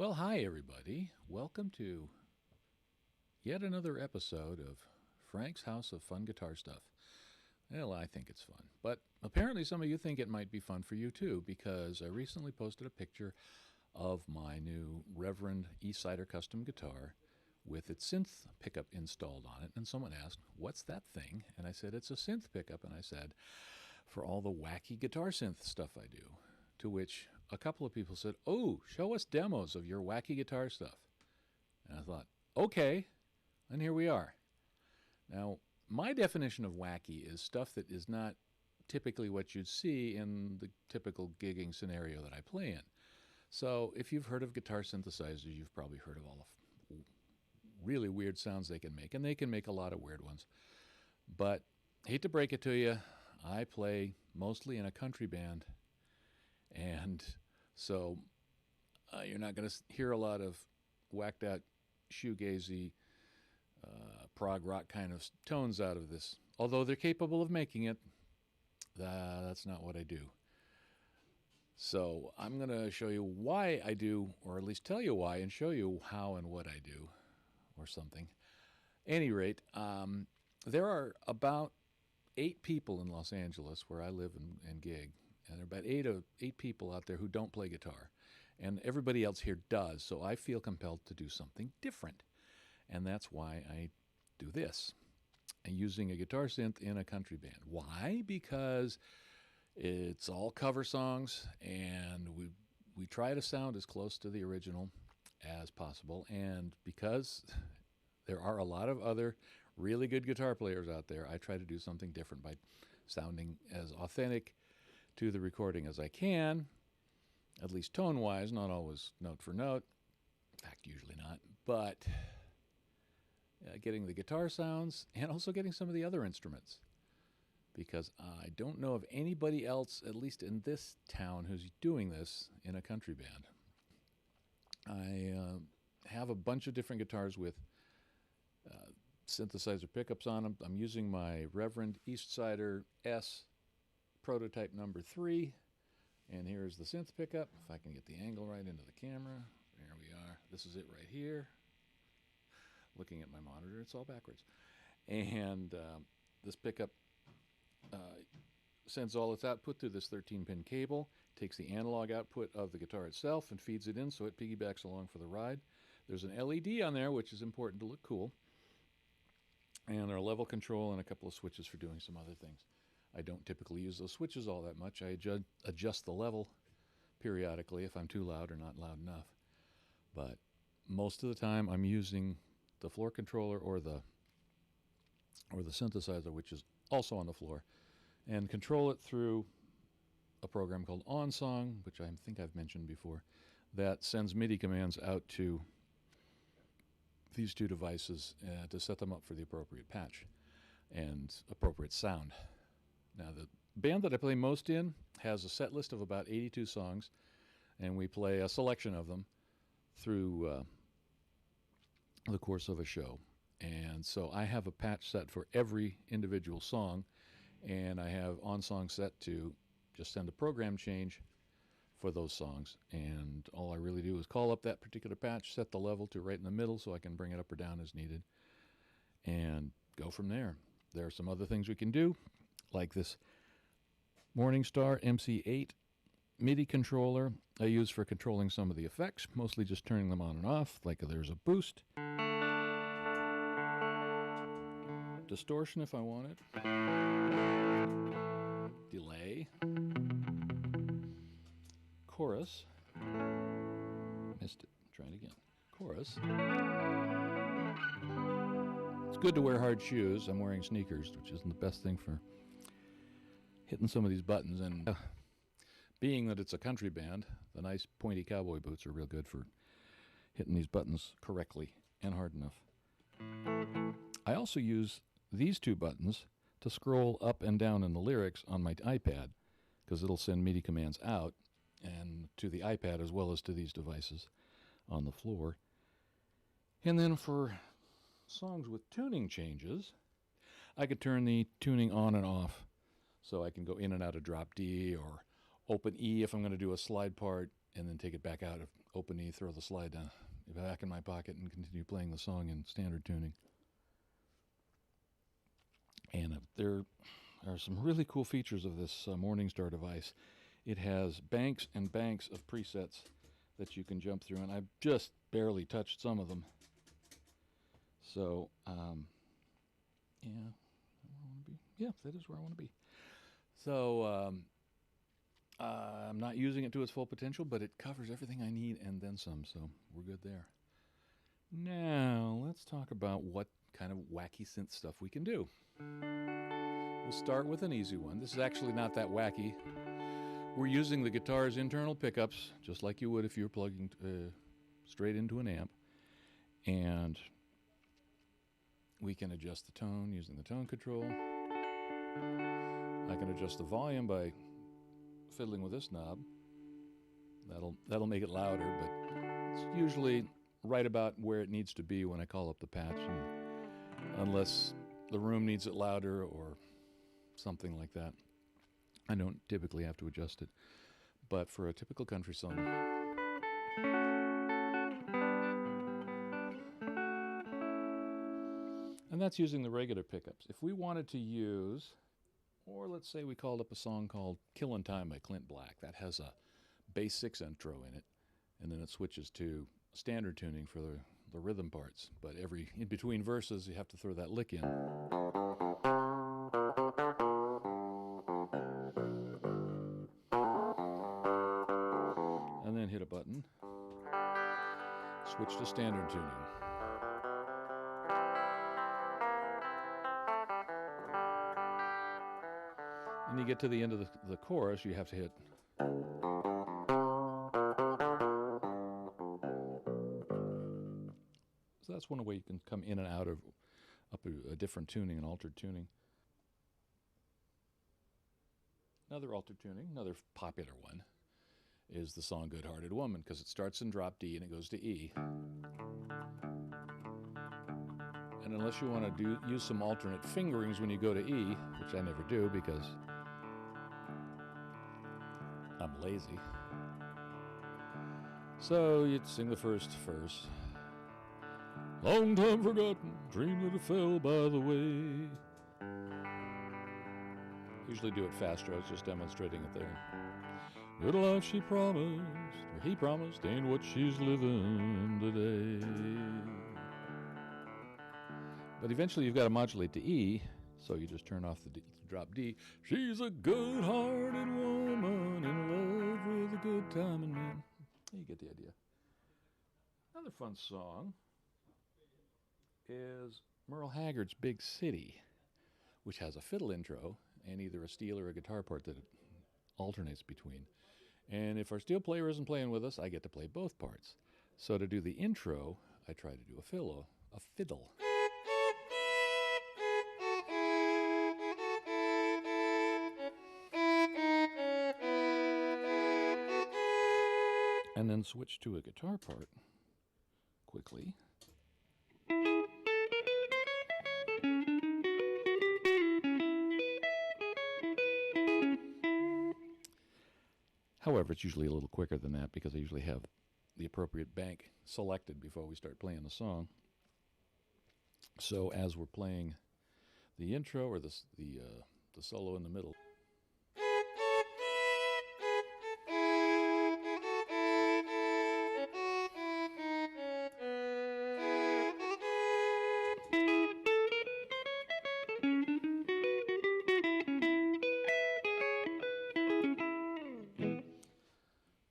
Well, hi, everybody. Welcome to yet another episode of Frank's House of Fun Guitar Stuff. Well, I think it's fun. But apparently some of you think it might be fun for you too, because I recently posted a picture of my new Reverend Eastsider custom guitar with its synth pickup installed on it. And someone asked, "What's that thing?" And I said, "It's a synth pickup." And I said, "For all the wacky guitar synth stuff I do." To which a couple of people said, "Oh, show us demos of your wacky guitar stuff." And I thought, okay, and here we are. Now, my definition of wacky is stuff that is not typically what you'd see in the typical gigging scenario that I play in. So if you've heard of guitar synthesizers, you've probably heard of all the really weird sounds they can make, and they can make a lot of weird ones. But hate to break it to you, I play mostly in a country band, and so you're not going to hear a lot of whacked out shoegazy prog rock kind of tones out of this. Although they're capable of making it, that's not what I do. So I'm going to show you why I do, or at least tell you why, and show you how and what I do, or something. Any rate, there are about 8 people in Los Angeles where I live and gig. And there are about eight people out there who don't play guitar. And everybody else here does, so I feel compelled to do something different. And that's why I do this, using a guitar synth in a country band. Why? Because it's all cover songs, and we try to sound as close to the original as possible. And because there are a lot of other really good guitar players out there, I try to do something different by sounding as authentic to the recording as I can, at least tone-wise, not always note for note. In fact, usually not. But getting the guitar sounds and also getting some of the other instruments, because I don't know of anybody else, at least in this town, who's doing this in a country band. I have a bunch of different guitars with synthesizer pickups on them. I'm using my Reverend Eastsider S prototype number 3, and here's the synth pickup. If I can get the angle right into the camera, there we are. This is it right here. Looking at my monitor, it's all backwards. And this pickup sends all its output through this 13-pin cable, takes the analog output of the guitar itself and feeds it in so it piggybacks along for the ride. There's an LED on there, which is important to look cool, and there are level control and a couple of switches for doing some other things. I don't typically use those switches all that much. I adjust the level periodically if I'm too loud or not loud enough. But most of the time I'm using the floor controller or the synthesizer, which is also on the floor, and control it through a program called OnSong, which I think I've mentioned before, that sends MIDI commands out to these two devices to set them up for the appropriate patch and appropriate sound. Now, the band that I play most in has a set list of about 82 songs, and we play a selection of them through the course of a show. And so I have a patch set for every individual song, and I have OnSong set to just send a program change for those songs. And all I really do is call up that particular patch, set the level to right in the middle so I can bring it up or down as needed, and go from there. There are some other things we can do, like this Morningstar MC8 MIDI controller I use for controlling some of the effects, mostly just turning them on and off, like there's a boost, distortion if I want it, delay, chorus, missed it, try it again, chorus. It's good to wear hard shoes. I'm wearing sneakers, which isn't the best thing for hitting some of these buttons, and being that it's a country band, the nice pointy cowboy boots are real good for hitting these buttons correctly and hard enough. I also use these 2 buttons to scroll up and down in the lyrics on my iPad, because it'll send MIDI commands out and to the iPad as well as to these devices on the floor. And then for songs with tuning changes, I could turn the tuning on and off, so I can go in and out of drop D or open E if I'm going to do a slide part, and then take it back out, open E, throw the slide down, back in my pocket, and continue playing the song in standard tuning. And there are some really cool features of this Morningstar device. It has banks and banks of presets that you can jump through, and I've just barely touched some of them. So, yeah, where I want to be. Yeah, that is where I want to be. So, I'm not using it to its full potential, but it covers everything I need and then some, so we're good there. Now, let's talk about what kind of wacky synth stuff we can do. We'll start with an easy one. This is actually not that wacky. We're using the guitar's internal pickups, just like you would if you were plugging straight into an amp. And we can adjust the tone using the tone control. I can adjust the volume by fiddling with this knob. That'll make it louder, but it's usually right about where it needs to be when I call up the patch, and unless the room needs it louder or something like that, I don't typically have to adjust it. But for a typical country song, and that's using the regular pickups. If we wanted to use, or let's say we called up a song called Killin' Time by Clint Black, that has a bass 6 intro in it, and then it switches to standard tuning for the rhythm parts. But in between verses, you have to throw that lick in. And then hit a button. Switch to standard tuning. And you get to the end of the chorus, you have to hit. So that's one way you can come in and out of up a different tuning, an altered tuning. Another altered tuning, another popular one, is the song Good Hearted Woman, because it starts in drop D and it goes to E. And unless you want to use some alternate fingerings when you go to E, which I never do because I'm lazy. So you'd sing the first verse. Long time forgotten, dream that it fell by the way. Usually do it faster, I was just demonstrating it there. Good life she promised, or he promised, ain't what she's living today. But eventually you've got to modulate to E, so you just turn off the drop D. She's a good-hearted woman in love with a good time and man. You get the idea. Another fun song is Merle Haggard's Big City, which has a fiddle intro and either a steel or a guitar part that it alternates between. And if our steel player isn't playing with us, I get to play both parts. So to do the intro, I try to do a fiddle. And then switch to a guitar part quickly. However, it's usually a little quicker than that because I usually have the appropriate bank selected before we start playing the song. So as we're playing the intro or the solo in the middle,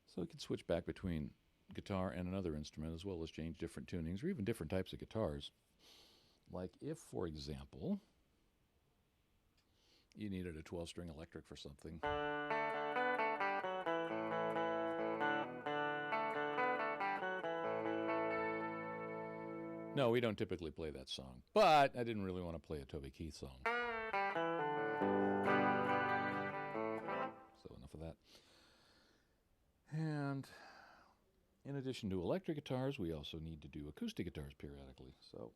so we can switch back between guitar and another instrument, as well as change different tunings or even different types of guitars. Like if, for example, you needed a 12-string electric for something. No, we don't typically play that song, but I didn't really want to play a Toby Keith song. So enough of that. And in addition to electric guitars, we also need to do acoustic guitars periodically. So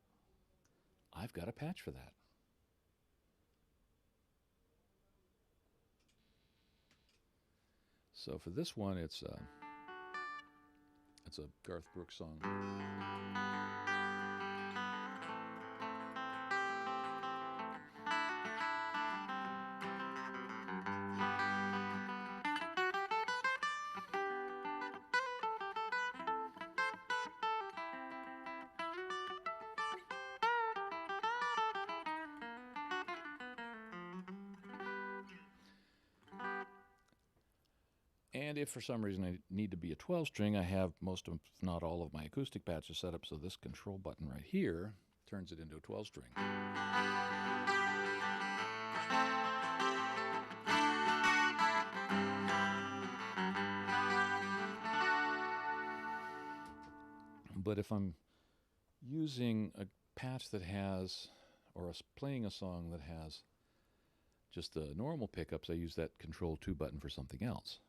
I've got a patch for that. So for this one, it's It's a Garth Brooks song. And if for some reason I need to be a 12 string, I have most of, if not all of my acoustic patches set up so this control button right here turns it into a 12 string. But if I'm using a patch that has, or playing a song that has just the normal pickups, I use that Control 2 button for something else.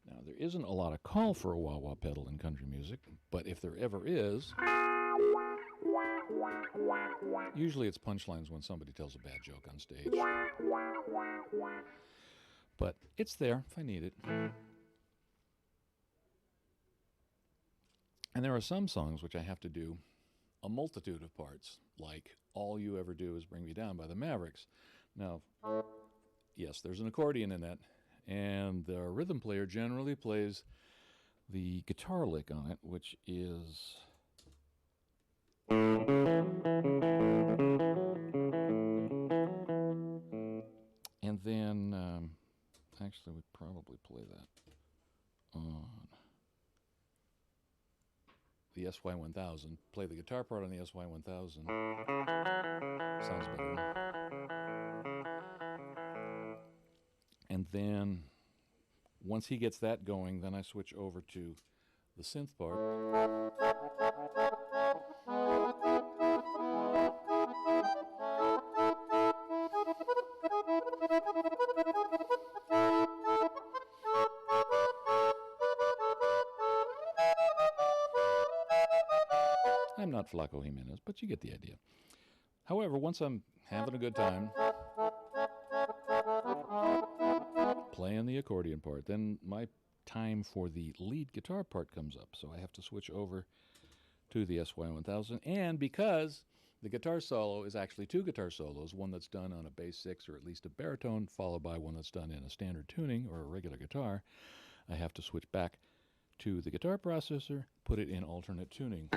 Now, there isn't a lot of call for a wah-wah pedal in country music, but if there ever is, usually it's punchlines when somebody tells a bad joke on stage. But it's there if I need it. And there are some songs which I have to do a multitude of parts, like All You Ever Do Is Bring Me Down by the Mavericks. Now, yes, there's an accordion in that, and the rhythm player generally plays the guitar lick on it, which is... And then, actually, we'd probably play that on the SY-1000. Play the guitar part on the SY-1000. Sounds better. And then, once he gets that going, then I switch over to the synth part. I'm not Flaco Jimenez, but you get the idea. However, once I'm having a good time playing the accordion part, then my time for the lead guitar part comes up. So I have to switch over to the SY-1000. And because the guitar solo is actually two guitar solos, one that's done on a bass 6 or at least a baritone, followed by one that's done in a standard tuning or a regular guitar, I have to switch back to the guitar processor, put it in alternate tuning.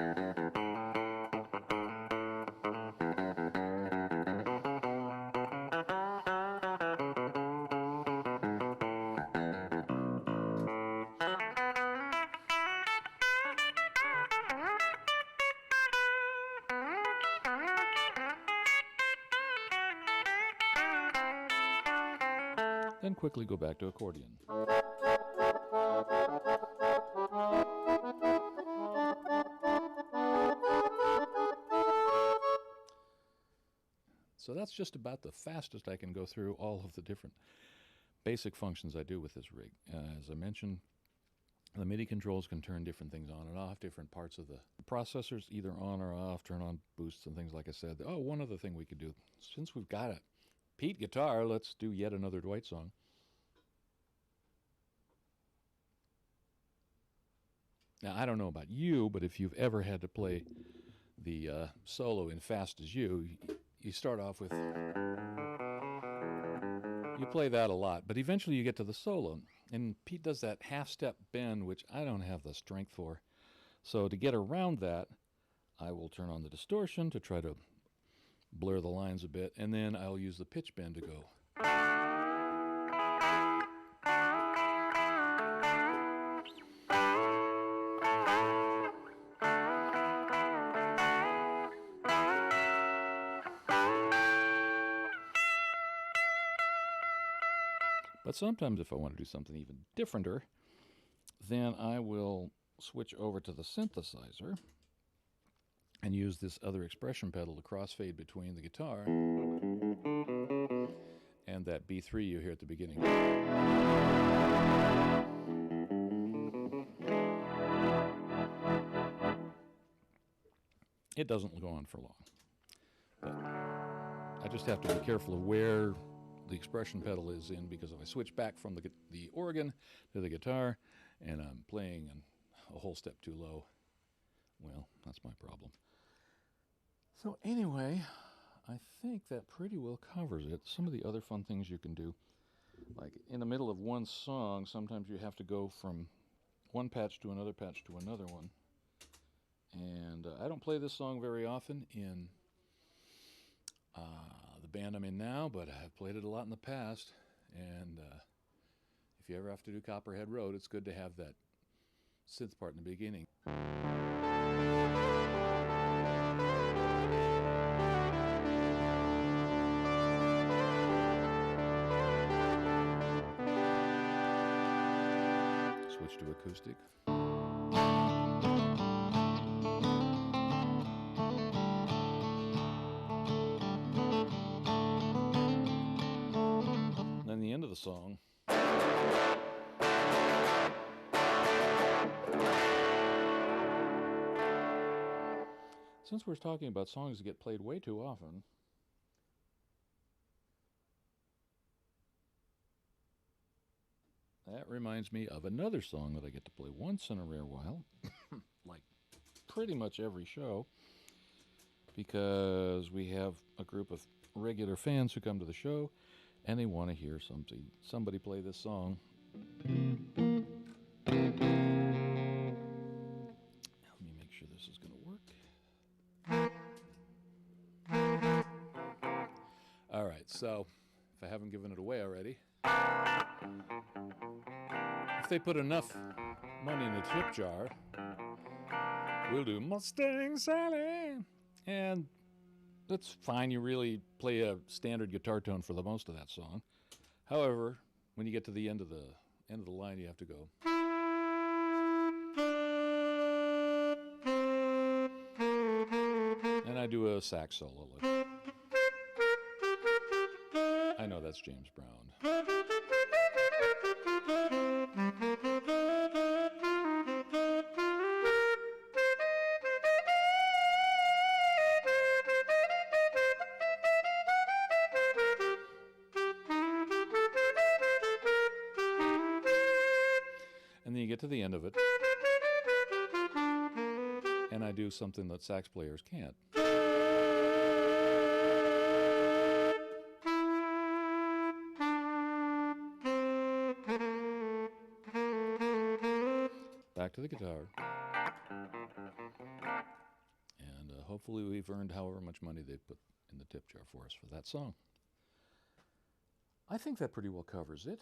Then quickly go back to accordion. So that's just about the fastest I can go through all of the different basic functions I do with this rig. As I mentioned, the MIDI controls can turn different things on and off, different parts of the processors, either on or off, turn on boosts and things like I said. Oh, one other thing we could do, since we've got a Pete guitar, let's do yet another Dwight song. Now, I don't know about you, but if you've ever had to play the solo in Fast as You start off with, you play that a lot, but eventually you get to the solo, and Pete does that half-step bend, which I don't have the strength for. So to get around that, I will turn on the distortion to try to blur the lines a bit, and then I'll use the pitch bend to go. But sometimes if I want to do something even differenter, then I will switch over to the synthesizer and use this other expression pedal to crossfade between the guitar and that B3 you hear at the beginning. It doesn't go on for long. But I just have to be careful of where the expression pedal is in, because if I switch back from the organ to the guitar and I'm playing a whole step too low, well, that's my problem. So anyway, I think that pretty well covers it. Some of the other fun things you can do, like in the middle of one song, sometimes you have to go from one patch to another patch to another one. And I don't play this song very often in the band I'm in now, but I've played it a lot in the past. And if you ever have to do Copperhead Road, it's good to have that synth part in the beginning. Switch to acoustic. And then the end of the song. Since we're talking about songs that get played way too often, that reminds me of another song that I get to play once in a rare while, like pretty much every show, because we have a group of regular fans who come to the show, and they want to hear somebody play this song. Let me make sure this is going to work. All right, so if I haven't given it away already, if they put enough money in the tip jar, we'll do Mustang Sally. And that's fine. You really play a standard guitar tone for the most of that song. However, when you get to the end of the line, you have to go. And I do a sax solo. I know that's James Brown. And then you get to the end of it, and I do something that sax players can't. Back to the guitar. And hopefully we've earned however much money they put in the tip jar for us for that song. I think that pretty well covers it.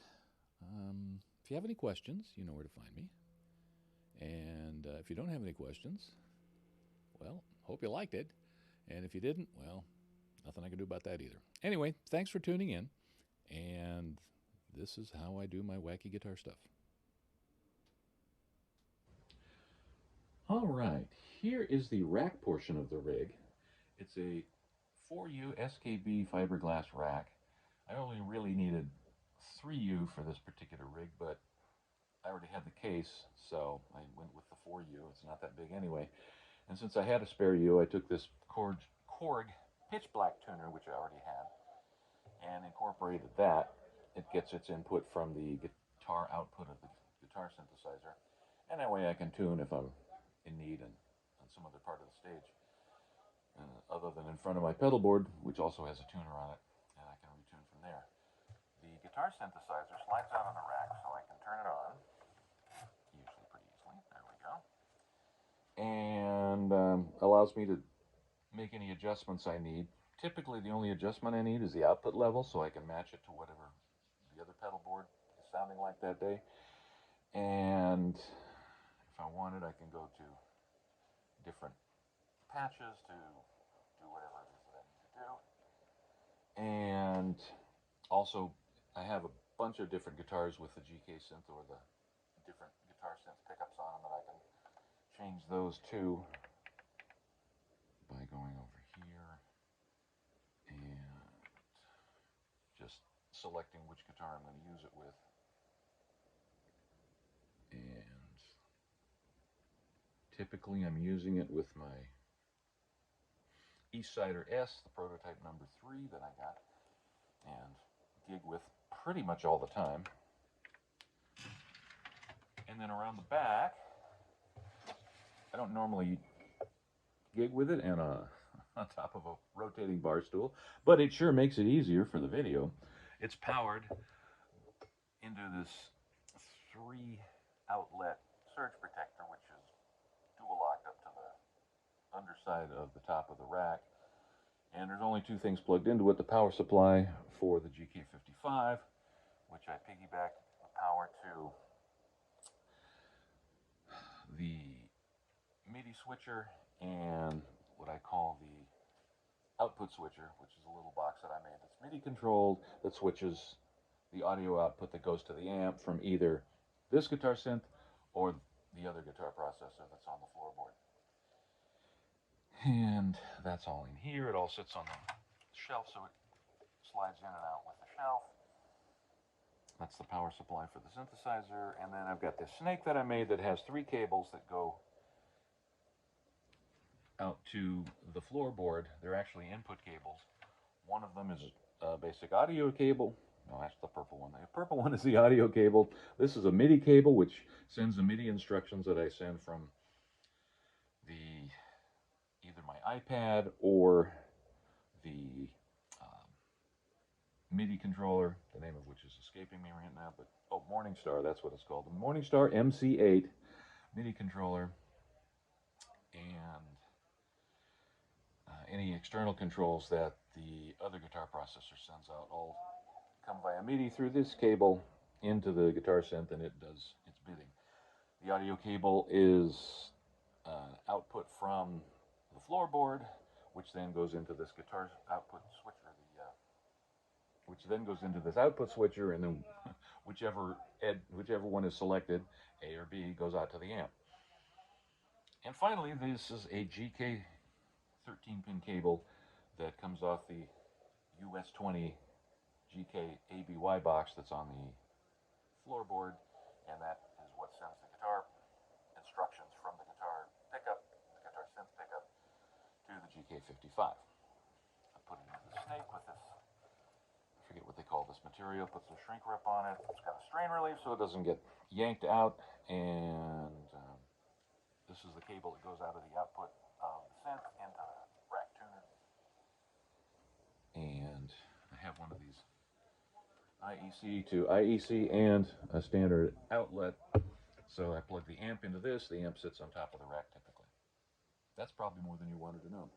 If you have any questions, you know where to find me. And if you don't have any questions, well, hope you liked it. And if you didn't, well, nothing I can do about that either. Anyway, thanks for tuning in. And this is how I do my wacky guitar stuff. All right, here is the rack portion of the rig. It's a 4U SKB fiberglass rack. I only really needed 3U for this particular rig, but I already had the case, so I went with the 4U. It's not that big anyway. And since I had a spare U, I took this Korg pitch black tuner, which I already had, and incorporated that. It gets its input from the guitar output of the guitar synthesizer, and that way I can tune if I'm in need and on some other part of the stage, other than in front of my pedal board, which also has a tuner on it, and I can retune from there. The guitar synthesizer slides out on the rack, so I can turn it on, usually pretty easily. There we go. And allows me to make any adjustments I need. Typically, the only adjustment I need is the output level, so I can match it to whatever the other pedal board is sounding like that day. And if I wanted, I can go to different patches to do whatever it is that I need to do. And also, I have a bunch of different guitars with the GK Synth or the different guitar synth pickups on them that I can change those to by going over here and just selecting which guitar I'm going to use it with. And typically I'm using it with my Eastsider S, the prototype number 3 that I got. And gig with pretty much all the time. And then around the back, I don't normally gig with it and on top of a rotating bar stool, but it sure makes it easier for the video. It's powered into this 3-outlet surge protector, which is dual locked up to the underside of the top of the rack. And there's only two things plugged into it: the power supply for the GK55, which I piggyback the power to the MIDI switcher, and what I call the output switcher, which is a little box that I made that's MIDI controlled, that switches the audio output that goes to the amp from either this guitar synth or the other guitar processor that's on the floorboard. And that's all in here. It all sits on the shelf, so it slides in and out with the shelf. That's the power supply for the synthesizer. And then I've got this snake that I made that has 3 cables that go out to the floorboard. They're actually input cables. One of them is a basic audio cable. No, that's the purple one. The purple one is the audio cable. This is a MIDI cable, which sends the MIDI instructions that I send from either my iPad or the MIDI controller, the name of which is escaping me right now, but Morningstar, that's what it's called. The Morningstar MC8 MIDI controller, and any external controls that the other guitar processor sends out all come via MIDI through this cable into the guitar synth, and it does its bidding. The audio cable is output from the floorboard, which then goes into this guitar output switcher, which then goes into this output switcher, and then whichever one is selected, A or B, goes out to the amp. And finally, this is a GK 13-pin cable that comes off the US 20 GK ABY box that's on the floorboard, and that is what sends the guitar instructions from the guitar pickup, the guitar synth pickup, to the GK55. I put it in the snake with this, I forget what they call this material, puts a shrink wrap on it. It's got a strain relief so it doesn't get yanked out, and this is the cable that goes out of the output of the synth into the rack tuner. And I have one of these IEC to IEC and a standard outlet. So I plug the amp into this. The amp sits on top of the rack typically. That's probably more than you wanted to know,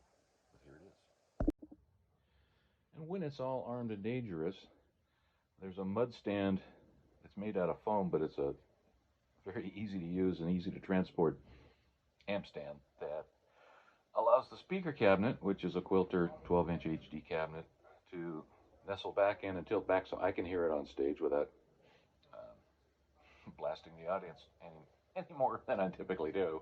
but here it is. And when it's all armed and dangerous, there's a mud stand. It's made out of foam, but it's a very easy to use and easy to transport amp stand that allows the speaker cabinet, which is a Quilter 12-inch HD cabinet, to nestle back in and tilt back so I can hear it on stage without blasting the audience any more than I typically do.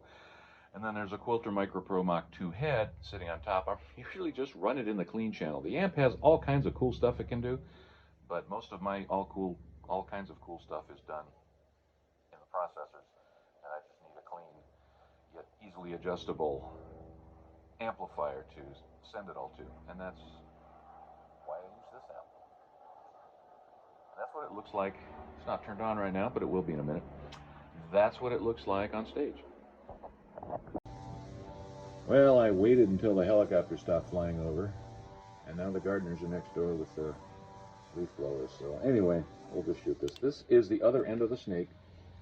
And then there's a Quilter Micro Pro Mach 2 head sitting on top. I usually just run it in the clean channel. The amp has all kinds of cool stuff it can do, but most of my all kinds of cool stuff is done in the processors, and I just need a clean yet easily adjustable amplifier to send it all to, and that's why I use this amp. And that's what it looks like. It's not turned on right now, but it will be in a minute. That's what it looks like on stage. Well, I waited until the helicopter stopped flying over, and now the gardeners are next door with the leaf blowers. So anyway, we'll just shoot this. This is the other end of the snake,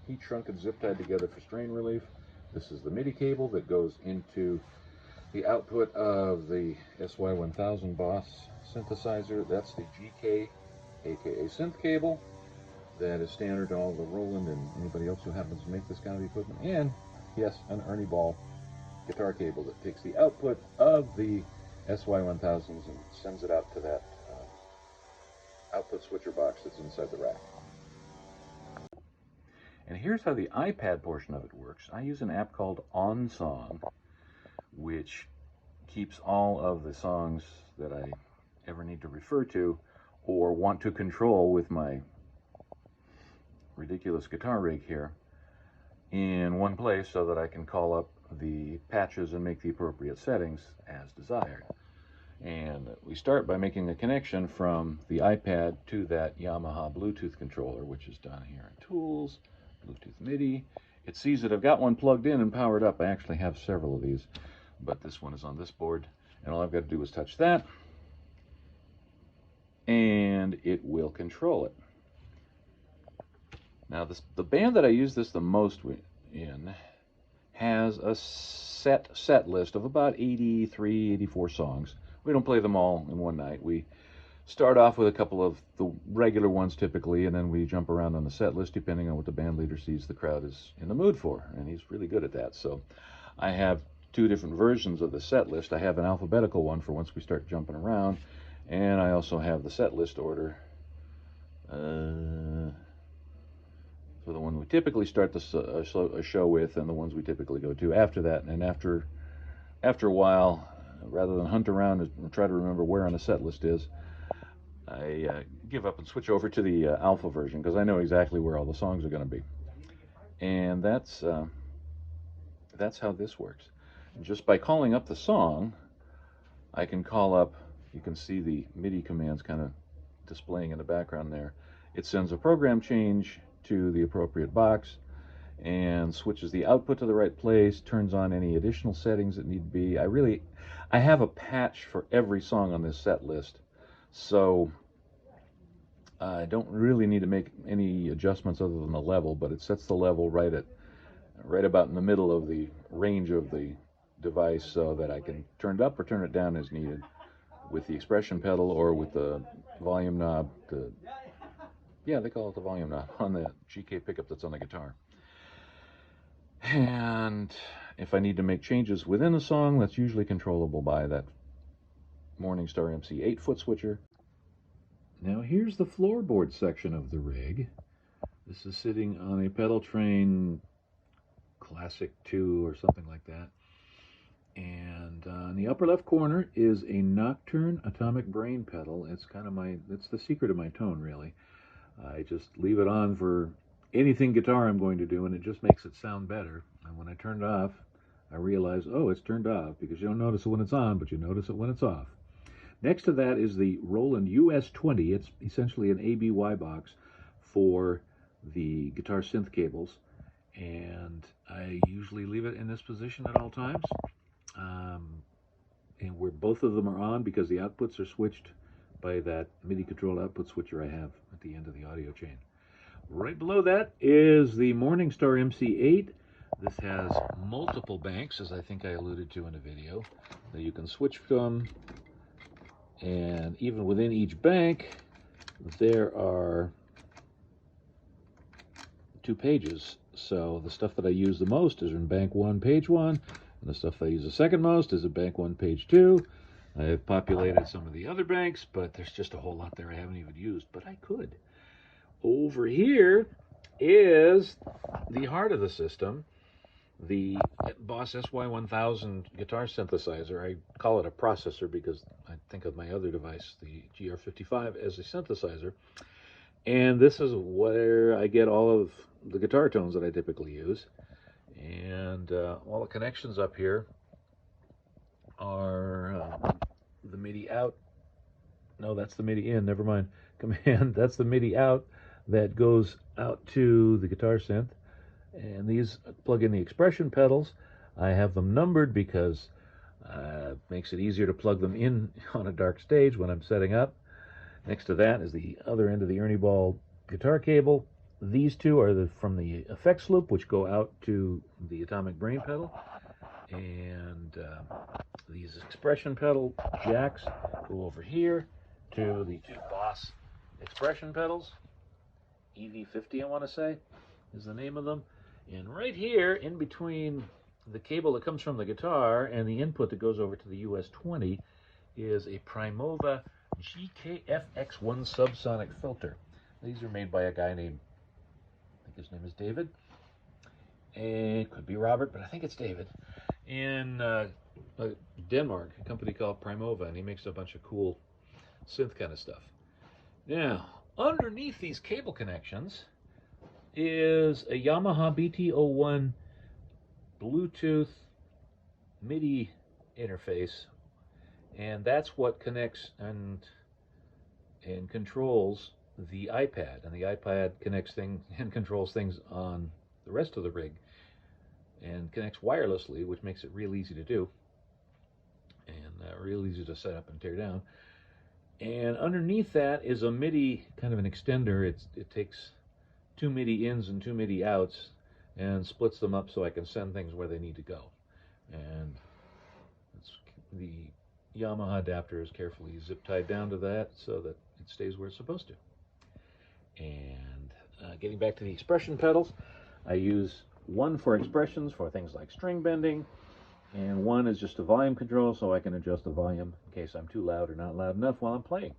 heat shrunk and zip tied together for strain relief. This is the MIDI cable that goes into the output of the SY1000 Boss synthesizer. That's the GK, aka Synth cable, that is standard to all the Roland and anybody else who happens to make this kind of equipment. And yes, an Ernie Ball guitar cable that takes the output of the SY1000s and sends it out to that output switcher box that's inside the rack. And here's how the iPad portion of it works. I use an app called OnSong, which keeps all of the songs that I ever need to refer to or want to control with my ridiculous guitar rig here in one place so that I can call up the patches and make the appropriate settings as desired. And we start by making a connection from the iPad to that Yamaha Bluetooth controller, which is down here in Tools, Bluetooth MIDI. It sees that I've got one plugged in and powered up. I actually have several of these, but this one is on this board. And all I've got to do is touch that, and it will control it. Now, the band that I use this the most in has a set list of about 83, 84 songs. We don't play them all in one night. We start off with a couple of the regular ones typically, and then we jump around on the set list depending on what the band leader sees the crowd is in the mood for, and he's really good at that. So I have two different versions of the set list. I have an alphabetical one for once we start jumping around, and I also have the set list order for the one we typically start a show with, and the ones we typically go to after that. And after a while, rather than hunt around and try to remember where on the set list is, I give up and switch over to the alpha version, because I know exactly where all the songs are going to be. And that's how this works. And just by calling up the song, I can call up, you can see the MIDI commands kind of displaying in the background there. It sends a program change to the appropriate box and switches the output to the right place, turns on any additional settings that need to be. I have a patch for every song on this set list, so I don't really need to make any adjustments other than the level, but it sets the level right about in the middle of the range of the device, so that I can turn it up or turn it down as needed with the expression pedal or with the volume knob. Yeah, they call it the volume knob on the GK pickup that's on the guitar. And if I need to make changes within a song, that's usually controllable by that Morningstar MC 8-foot switcher. Now here's the floorboard section of the rig. This is sitting on a pedal train Classic 2 or something like that. And in the upper left corner is a Nocturne Atomic Brain pedal. It's it's the secret of my tone, really. I just leave it on for anything guitar I'm going to do, and it just makes it sound better. And when I turn it off, I realize, oh, it's turned off, because you don't notice it when it's on, but you notice it when it's off. Next to that is the Roland US-20. It's essentially an ABY box for the guitar synth cables, and I usually leave it in this position at all times. And where both of them are on, because the outputs are switched by that MIDI control output switcher I have at the end of the audio chain. Right below that is the Morningstar MC8. This has multiple banks, as I think I alluded to in a video, that you can switch from, and even within each bank there are 2 pages. So the stuff that I use the most is in bank 1, page 1, and the stuff that I use the second most is in bank 1, page 2. I have populated some of the other banks, but there's just a whole lot there I haven't even used, but I could. Over here is the heart of the system, the Boss SY1000 guitar synthesizer. I call it a processor because I think of my other device, the GR55, as a synthesizer. And this is where I get all of the guitar tones that I typically use. And all the connections up here are the MIDI out. No, that's the MIDI in, never mind. Command, that's the MIDI out that goes out to the guitar synth. And these plug in the expression pedals. I have them numbered because it makes it easier to plug them in on a dark stage when I'm setting up. Next to that is the other end of the Ernie Ball guitar cable. These two are from the effects loop, which go out to the Atomic Brain pedal. And these expression pedal jacks go over here to the 2 Boss expression pedals. EV50, I want to say, is the name of them. And right here, in between the cable that comes from the guitar and the input that goes over to the US-20, is a Primova GKFX1 subsonic filter. These are made by a guy named, I think his name is David. It could be Robert, but I think it's David. In Denmark, a company called Primova, and he makes a bunch of cool synth kind of stuff. Now, underneath these cable connections is a Yamaha BT01 Bluetooth MIDI interface, And that's what connects and controls the iPad. And the iPad connects things and controls things on the rest of the rig and connects wirelessly, which makes it real easy to do and real easy to set up and tear down. And underneath that is a MIDI, kind of an extender. It takes 2 MIDI ins and 2 MIDI outs and splits them up so I can send things where they need to go. And the Yamaha adapter is carefully zip tied down to that so that it stays where it's supposed to. And getting back to the expression pedals, I use one for expressions for things like string bending, and one is just a volume control so I can adjust the volume in case I'm too loud or not loud enough while I'm playing.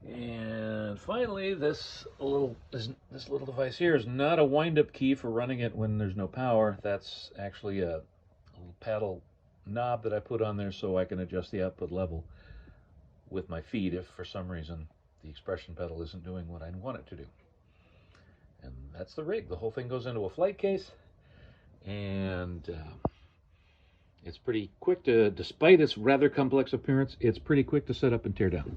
And finally, this little device here is not a wind-up key for running it when there's no power. That's actually a little paddle knob that I put on there so I can adjust the output level with my feet if for some reason the expression pedal isn't doing what I want it to do. And that's the rig. The whole thing goes into a flight case, and it's pretty quick to, despite its rather complex appearance, it's pretty quick to set up and tear down.